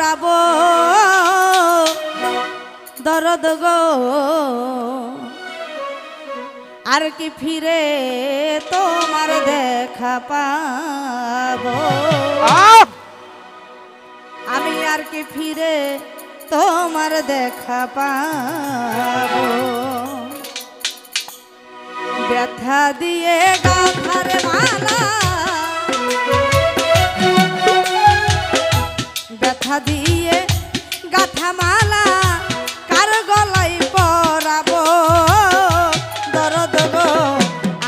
পরাবো দরদ গো আর কি ফিরে তোমার দেখা পাবো আমি আর কি ফিরে তোমার দেখা পাবো ব্যথা দিয়ে গাথার মালা ব্যথা দিয়ে গাথা মালা কার গলায় পরাবো দরদ গো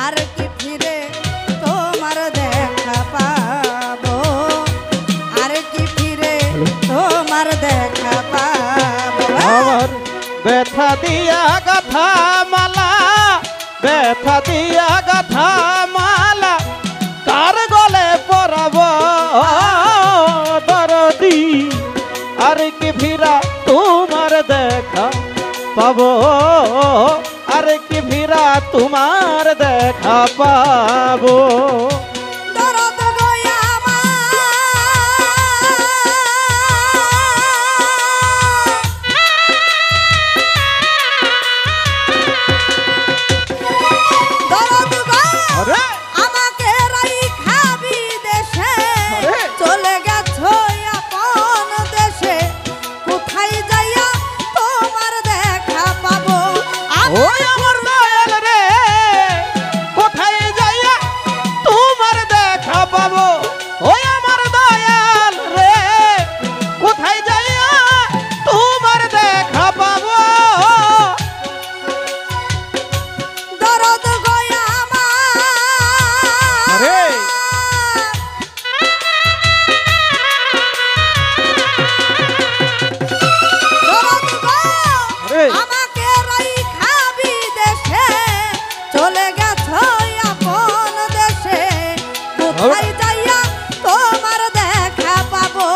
আর কি ফিরে তোমার দেখা পাবো আর কি ফিরে তোমার দেখা পাবো আমার ব্যথা দিয়া গাথা মালা ব্যথা দিয়া গাথা মালা কার গলে পরাবো দরদি আর কি ফিরা তোমার দেখা পাবো আর কি ফিরা তোমার দেখা পাবো দরদ গো আমাকে রাইখা বিদেশে চলে গেছো আপন দেশে কোথায় যাইয়া তোমার দেখা পাবো ওই আমার দয়াল রে কোথায় যাইয়া তোমার দেখা পাবো ওই আমার দয়াল রে কোথায় যাইয়া তোমার দেখা পাবো দরদ গো রে দরদ গো রে আমাকে রাইখা বিদেশে চলে গেছো আপন দেশে কোথায় যাইয়া তোমার দেখা পাবো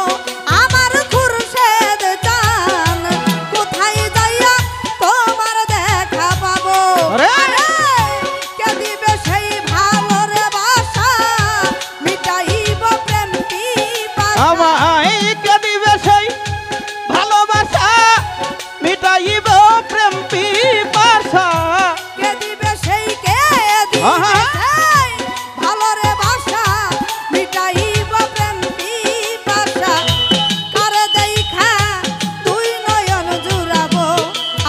আমার খুরশেদ জান কোথায় যাইয়া তোমার দেখা পাবো আরে! কে দিবে সেই ভালোর বাসা মিটাইব প্রেম পিপাসা আমায় কে দিবে সেই ভালোবাসা মিটাইব প্রেম পিপাসা কে দিবে সেই কে দিবে আহা! সেই ভালোরে বাসা মিটাইব প্রেম পিপাসা কার দেখা তুই নয়ন জুড়াবো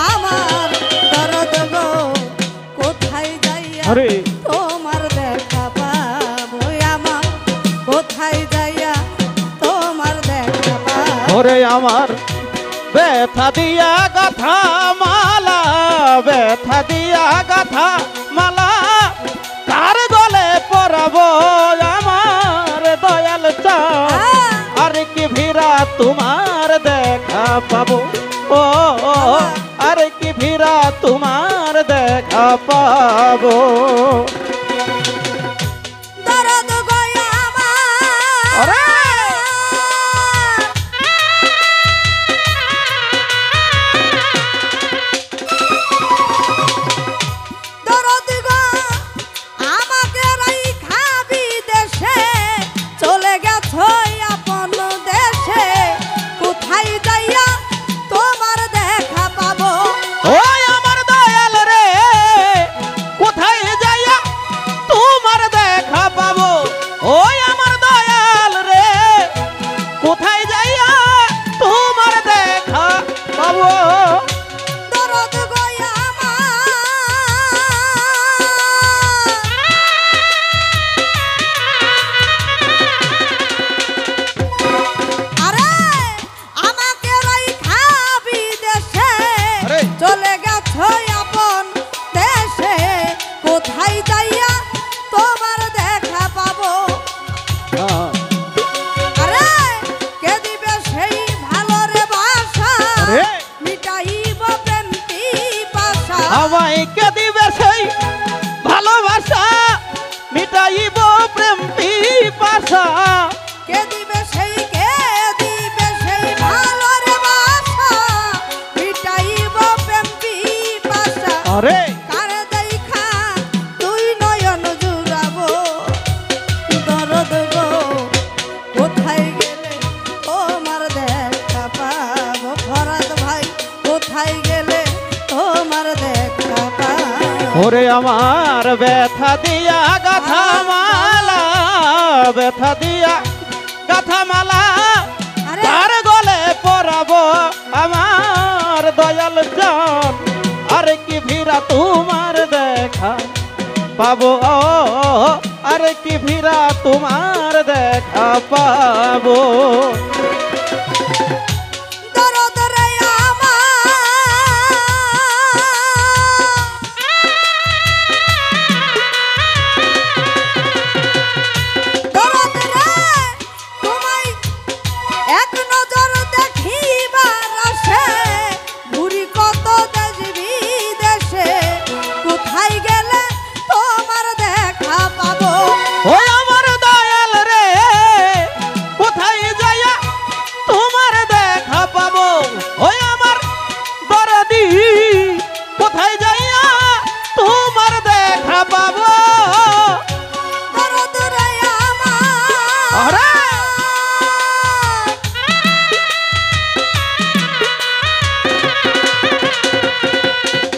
আমার দরদ গো কোথায় যাইয়া আরে তোমার দেখা পাবো আমার কোথায় যাইয়া তোমার দেখা পাবো ওরে আমার ব্যথা দিয়া গাথা মালা ব্যথা দিয়া গাথা মালা কার গলে পরাবো আমার দয়াল চাও আর কি ভিড়া তোমার দেখা পাবো ও আর কি ভিড়া তোমার দেখা পাবো দরদ গো আরে! দরদ গো আমাকে রাইখা বিদেশে চলে গেছো আপন দেশে কোথায় যাইয়া তোমার দেখা পাবো ওই আমার দয়াল রে কোথায় যাইয়া তোমার দেখা পাবো ওই আমার দয়াল রে কোথায় যাইয়া তোমার দেখা পাবো দরদ গো আরে আমাকে রাইখা বিদেশে আরে! চলে গেছো আপন দেশে কোথায় যাইয়া তোমার দেখা পাবো আরে কে দিবে সেই ভালোরে বাসা আরে! মিটাইব প্রেম পিপাসা আমায় কে দিবে সেই ভালোবাসা মিটাইব প্রেম পিপাসা কে দিবে সেই ভালোরে বাসা মিটাইব প্রেম পিপাসা আরে কার দেখা তুই নয়ন জুড়াবো দরদ গো কোথায় গেলে তোমার দেখা ওরে আমার ব্যথা দিয়া গাথা মালা, ব্যথা দিয়া গাথা মালা আরে তার গলে পরাবো আমার দয়াল জান, আর কি ভিড়া তোমার দেখা পাবো, আর কি ভিড়া তোমার দেখা পাবো। দরদ রে আমার, দরদ রে তোমায় এক নজর দেখিবার আশে ঘুরি কত দেশ বিদেশে, কোথায় গেলে তোমার দেখা পাবো। ওই আমার দয়াল রে কোথায় যাইয়া তোমার দেখা পাবো, ওই আমার দরদি কোথায় যাইয়া তোমার দেখা পাবো। দরদ রে আমার, আরে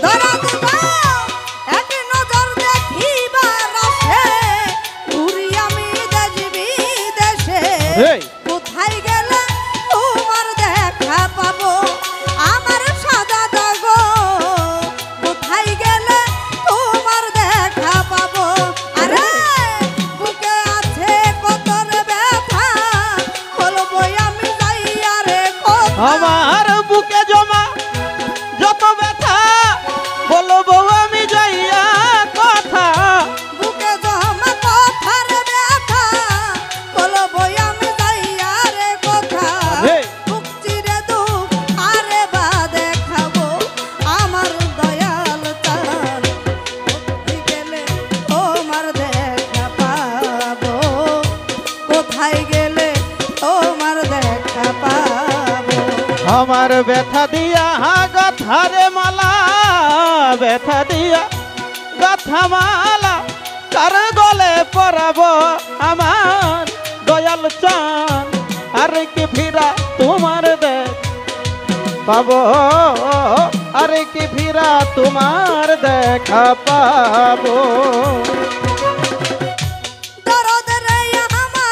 দরদ গো এক নজর দেখিবার আশে ঘুরি আমি দেশ বিদেশে, এই কোথায় গেলে তোমার দেখা পাবো। আমার সাদা দাগো কোথায় গেলে তোমার দেখা পাবো। আরে বুকে আছে কত রে ব্যথা, বলবো আমি যাই আরে কথা। আমার বুকে জমা যত ব্যথা বলবো আমি যাইয়া কথা, বুকে জমা কথার ব্যথা, বলবো আমি যাই আরে কথা। হে। বুক চিরে দুঃখ আরে বা দেখাবো আমার দয়াল চান, কোথায় গেলে তোমার দেখা পাবো, কোথায় গেলে তোমার দেখা পাবো। আমার ব্যথা দিয়া গাথারে মালা, ব্যথা দিয়া গাথা মালা কার গলে পরাবো আমার দয়াল চান, আর কি ভিড়া তোমার দেখ পাবো, আর কি ভিড়া তোমার দেখা পাবো। দরদ রে আমার,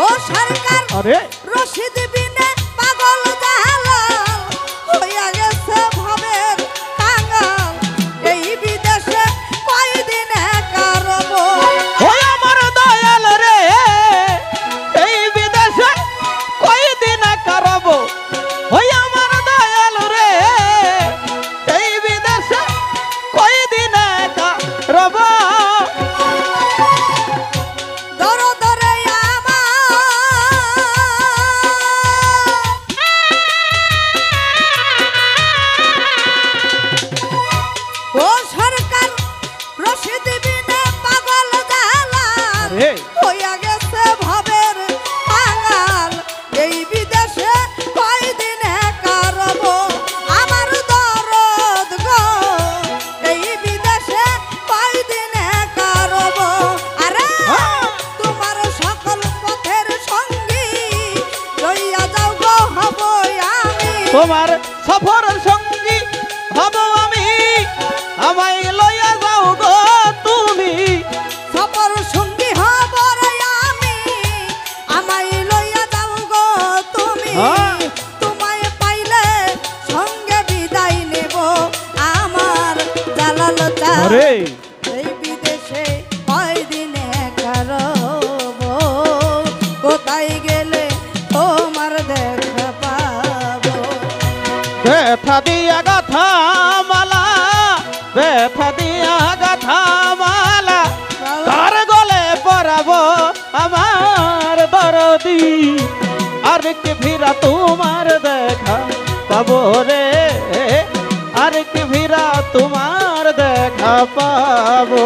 ও সরকার আরে রশিদ বিনে পাগল জালাল হইয়া গেছে ভবের কাঙ্গাল, এই বিদেশে কয়দিন একা রব। ওই আমার দয়াল রে এই বিদেশে কয়দিন কারব, ওই আমার দয়াল রে এই বিদেশে কয়দিন কারব। দরদ রে আমার, ও সরকার রশিদ বিনে পাগল জালাল আরে হইয়া গেছে ভবের কাঙ্গাল, এই বিদেশে কয়দিন একা রব। আমার দরদ গো এই বিদেশে কয়দিন একা রব। আরে তোমার সকল পথের সঙ্গী লইয়া যাও গো হব আমি, তোমার সফর সঙ্গী হব আমি, আমায় লইয়া যাও গো তুমি। সফর সঙ্গী হব রে আমি, আমায় লইয়া যাও গো তুমি। হ্যাঁ। তোমায় পাইলে সঙ্গে বিদায় নেব আমার জালাল চান, আরে এই বিদেশে কয়দিন একা রব, কোথায় গেলে তোমার দেখা পাবো। ব্যথা দিয়া গাথা মালা, ব্যথা দিয়া গাথা মালা তার গলে পরাবো আমার দরদি, আর কি ভিড়া তোমার দেখা পাবো রে, আর কি ভিড়া তোমার দেখা পাবো।